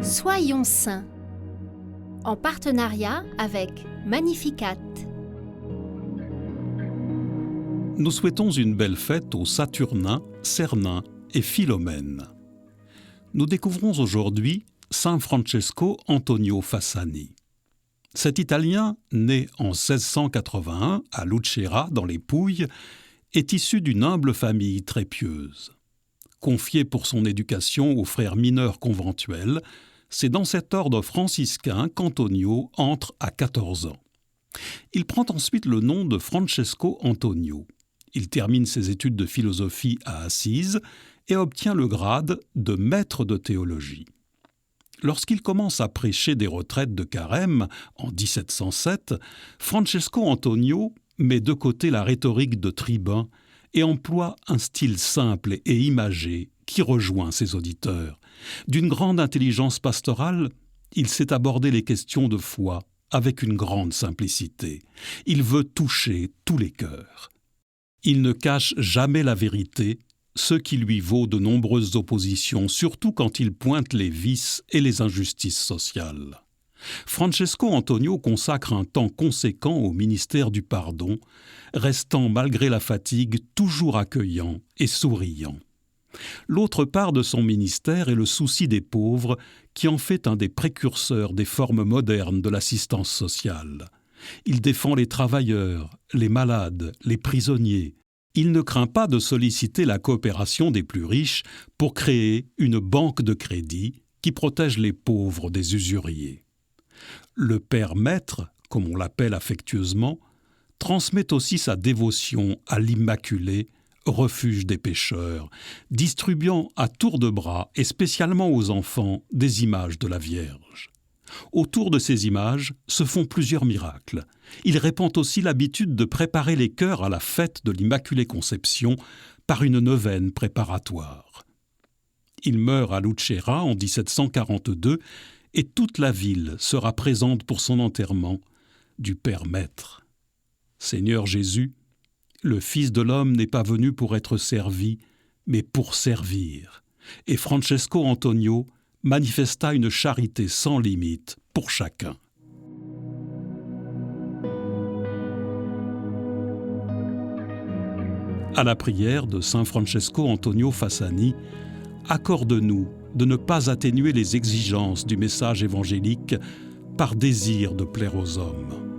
Soyons saints, en partenariat avec Magnificat. Nous souhaitons une belle fête aux Saturnin, Cernin et Philomène. Nous découvrons aujourd'hui Saint Francesco Antonio Fassani. Cet Italien, né en 1681 à Lucera, dans les Pouilles, est issu d'une humble famille très pieuse. Confié pour son éducation aux frères mineurs conventuels, c'est dans cet ordre franciscain qu'Antonio entre à 14 ans. Il prend ensuite le nom de Francesco Antonio. Il termine ses études de philosophie à Assise et obtient le grade de maître de théologie. Lorsqu'il commence à prêcher des retraites de carême en 1707, Francesco Antonio met de côté la rhétorique de tribun et emploie un style simple et imagé qui rejoint ses auditeurs. D'une grande intelligence pastorale, il sait aborder les questions de foi avec une grande simplicité. Il veut toucher tous les cœurs. Il ne cache jamais la vérité, ce qui lui vaut de nombreuses oppositions, surtout quand il pointe les vices et les injustices sociales. Francesco Antonio consacre un temps conséquent au ministère du pardon, restant malgré la fatigue toujours accueillant et souriant. L'autre part de son ministère est le souci des pauvres, qui en fait un des précurseurs des formes modernes de l'assistance sociale. Il défend les travailleurs, les malades, les prisonniers. Il ne craint pas de solliciter la coopération des plus riches pour créer une banque de crédit qui protège les pauvres des usuriers. Le père maître, comme on l'appelle affectueusement, transmet aussi sa dévotion à l'Immaculée, refuge des pécheurs, distribuant à tour de bras et spécialement aux enfants des images de la Vierge. Autour de ces images se font plusieurs miracles. Il répand aussi l'habitude de préparer les cœurs à la fête de l'Immaculée Conception par une neuvaine préparatoire. Il meurt à Lucera en 1742 et toute la ville sera présente pour son enterrement du Père Maître. Seigneur Jésus, le Fils de l'homme n'est pas venu pour être servi, mais pour servir. Et Francesco Antonio manifesta une charité sans limite pour chacun. À la prière de Saint Francesco Antonio Fassani, accorde-nous de ne pas atténuer les exigences du message évangélique par désir de plaire aux hommes.